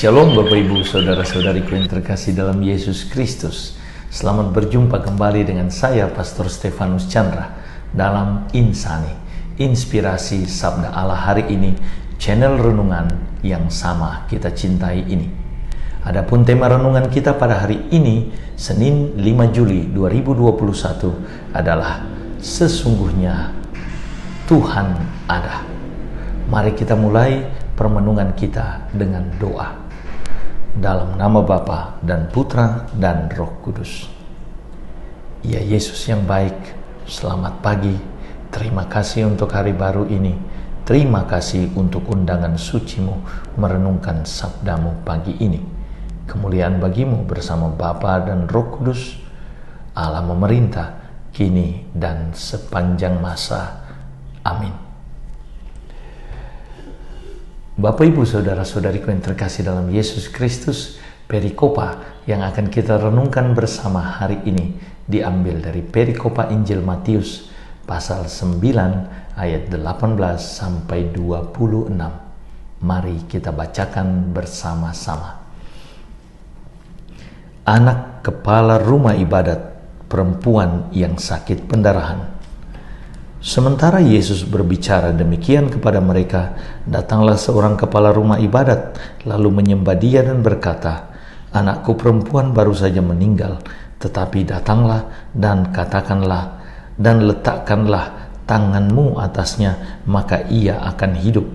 Shalom Bapak Ibu Saudara-saudariku yang terkasih dalam Yesus Kristus. Selamat berjumpa kembali dengan saya Pastor Stefanus Chandra dalam Insani, Inspirasi Sabda Allah hari ini, channel renungan yang sama kita cintai ini. Adapun tema renungan kita pada hari ini, Senin 5 Juli 2021 adalah Sesungguhnya Tuhan ada. Mari kita mulai permenungan kita dengan doa. Dalam nama Bapa dan Putra dan Roh Kudus. Ya Yesus yang baik, selamat pagi. Terima kasih untuk hari baru ini. Terima kasih untuk undangan suci-Mu merenungkan sabda-Mu pagi ini. Kemuliaan bagi-Mu bersama Bapa dan Roh Kudus, Allah memerintah kini dan sepanjang masa. Amin. Bapak Ibu Saudara-saudariku yang terkasih dalam Yesus Kristus, perikopa yang akan kita renungkan bersama hari ini diambil dari perikopa Injil Matius pasal 9 ayat 18 sampai 26. Mari kita bacakan bersama-sama. Anak kepala rumah ibadat perempuan yang sakit pendarahan. Sementara Yesus berbicara demikian kepada mereka, datanglah seorang kepala rumah ibadat, lalu menyembah Dia dan berkata, "Anakku perempuan baru saja meninggal, tetapi datanglah dan katakanlah dan letakkanlah tanganmu atasnya, maka ia akan hidup."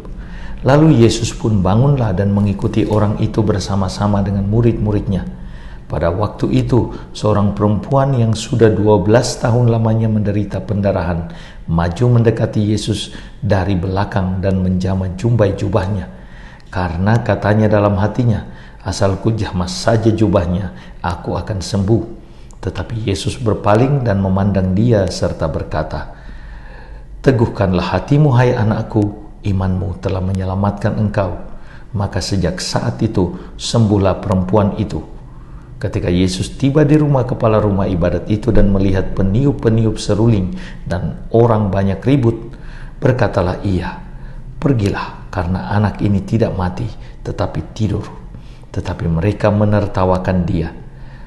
Lalu Yesus pun bangunlah dan mengikuti orang itu bersama-sama dengan murid-muridnya. Pada waktu itu, seorang perempuan yang sudah 12 tahun lamanya menderita pendarahan, maju mendekati Yesus dari belakang dan menjamah jumbai jubahnya. Karena katanya dalam hatinya, "Asal ku jamah saja jubahnya, aku akan sembuh." Tetapi Yesus berpaling dan memandang dia serta berkata, "Teguhkanlah hatimu, hai anakku, imanmu telah menyelamatkan engkau." Maka sejak saat itu, sembuhlah perempuan itu. Ketika Yesus tiba di rumah kepala rumah ibadat itu dan melihat peniup-peniup seruling dan orang banyak ribut, berkatalah ia, "Pergilah, karena anak ini tidak mati, tetapi tidur." Tetapi mereka menertawakan dia.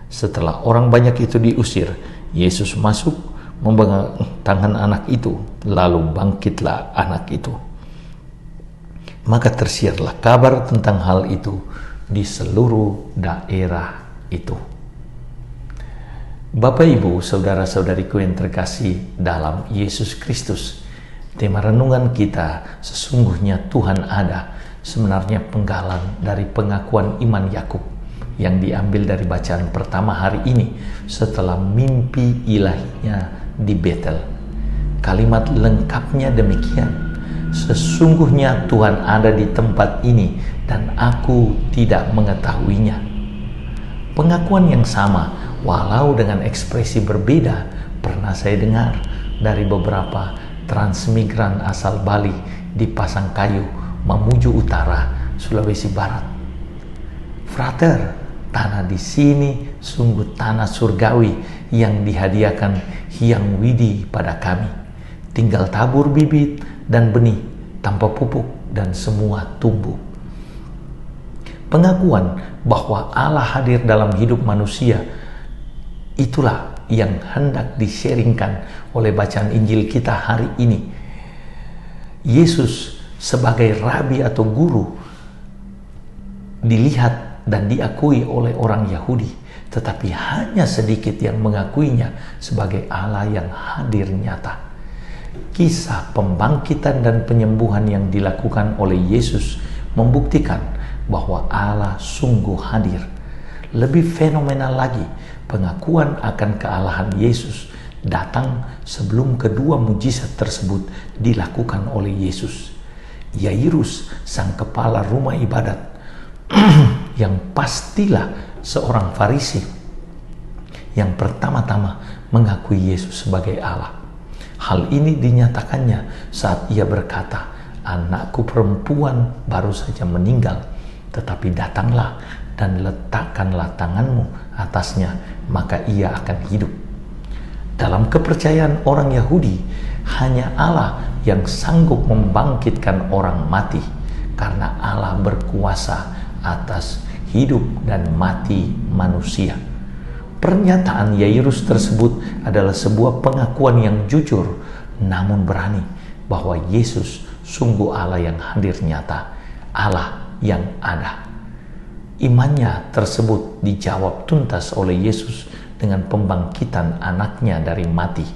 Setelah orang banyak itu diusir, Yesus masuk, memegang tangan anak itu, lalu bangkitlah anak itu. Maka tersiarlah kabar tentang hal itu di seluruh daerah itu. Bapak Ibu Saudara-saudariku yang terkasih dalam Yesus Kristus, tema renungan kita sesungguhnya Tuhan ada sebenarnya penggalan dari pengakuan iman Yakub yang diambil dari bacaan pertama hari ini setelah mimpi ilahinya di Betel. Kalimat lengkapnya demikian, "Sesungguhnya Tuhan ada di tempat ini dan aku tidak mengetahuinya." Pengakuan yang sama, walau dengan ekspresi berbeda, pernah saya dengar dari beberapa transmigran asal Bali di Pasangkayu, Mamuju Utara, Sulawesi Barat. "Frater, tanah di sini sungguh tanah surgawi yang dihadiahkan Hyang Widi pada kami. Tinggal tabur bibit dan benih tanpa pupuk dan semua tumbuh." Pengakuan bahwa Allah hadir dalam hidup manusia, itulah yang hendak di-sharingkan oleh bacaan Injil kita hari ini. Yesus sebagai rabi atau guru dilihat dan diakui oleh orang Yahudi, tetapi hanya sedikit yang mengakuinya sebagai Allah yang hadir nyata. Kisah pembangkitan dan penyembuhan yang dilakukan oleh Yesus membuktikan bahwa Allah sungguh hadir. Lebih fenomenal lagi, pengakuan akan kealahan Yesus datang sebelum kedua mujizat tersebut dilakukan oleh Yesus. Yairus, sang kepala rumah ibadat, yang pastilah seorang Farisi, yang pertama-tama mengakui Yesus sebagai Allah. Hal ini dinyatakannya saat ia berkata, "Anakku perempuan baru saja meninggal, tetapi datanglah dan letakkanlah tanganmu atasnya, maka ia akan hidup." Dalam kepercayaan orang Yahudi, hanya Allah yang sanggup membangkitkan orang mati, karena Allah berkuasa atas hidup dan mati manusia. Pernyataan Yairus tersebut adalah sebuah pengakuan yang jujur namun berani bahwa Yesus sungguh Allah yang hadir nyata, Allah yang ada. Imannya tersebut dijawab tuntas oleh Yesus dengan pembangkitan anaknya dari mati.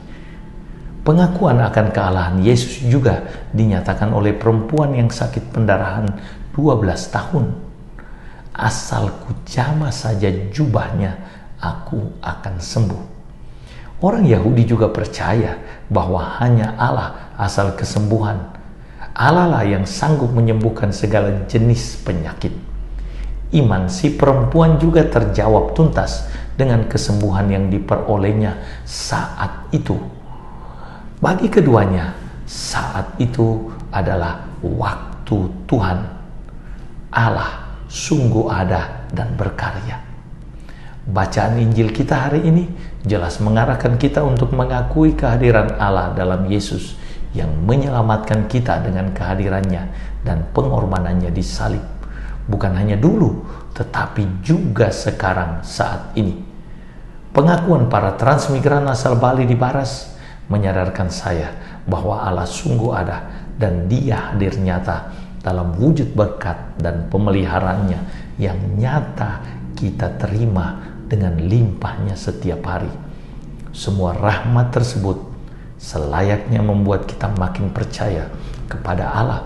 Pengakuan akan kealahan Yesus juga dinyatakan oleh perempuan yang sakit pendarahan 12 tahun. Asal ku jamah saja jubahnya, aku akan sembuh. Orang Yahudi juga percaya bahwa hanya Allah asal kesembuhan. Allah lah yang sanggup menyembuhkan segala jenis penyakit. Iman si perempuan juga terjawab tuntas dengan kesembuhan yang diperolehnya saat itu. Bagi keduanya, saat itu adalah waktu Tuhan. Allah sungguh ada dan berkarya. Bacaan Injil kita hari ini jelas mengarahkan kita untuk mengakui kehadiran Allah dalam Yesus yang menyelamatkan kita dengan kehadirannya dan pengorbanannya di salib. Bukan hanya dulu, tetapi juga sekarang saat ini. Pengakuan para transmigran asal Bali di Baras menyadarkan saya bahwa Allah sungguh ada dan Dia hadir nyata dalam wujud berkat dan pemeliharaannya yang nyata kita terima dengan limpahnya setiap hari. Semua rahmat tersebut selayaknya membuat kita makin percaya kepada Allah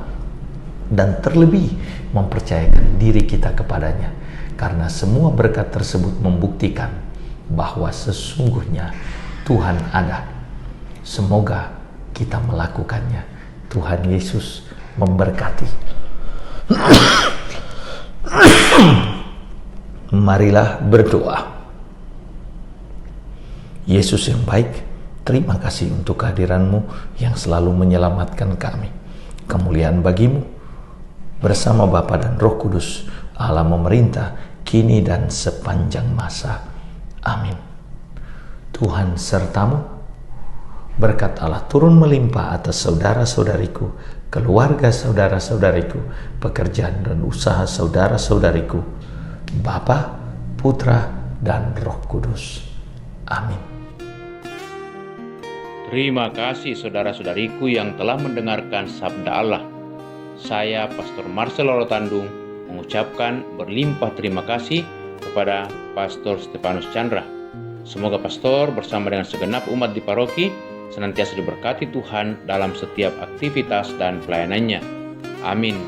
dan terlebih mempercayakan diri kita kepadanya, karena semua berkat tersebut membuktikan bahwa sesungguhnya Tuhan ada. Semoga kita melakukannya. Tuhan Yesus memberkati. Marilah berdoa. Yesus yang baik, terima kasih untuk kehadiran-Mu yang selalu menyelamatkan kami. Kemuliaan bagimu, bersama Bapa dan Roh Kudus, Allah memerintah kini dan sepanjang masa. Amin. Tuhan sertamu. Berkat Allah turun melimpah atas saudara-saudariku, keluarga saudara-saudariku, pekerjaan dan usaha saudara-saudariku, Bapa, Putra, dan Roh Kudus. Amin. Terima kasih saudara-saudariku yang telah mendengarkan sabda Allah. Saya Pastor Marcel Lorotandung mengucapkan berlimpah terima kasih kepada Pastor Stefanus Chandra. Semoga Pastor bersama dengan segenap umat di paroki senantiasa diberkati Tuhan dalam setiap aktivitas dan pelayanannya. Amin.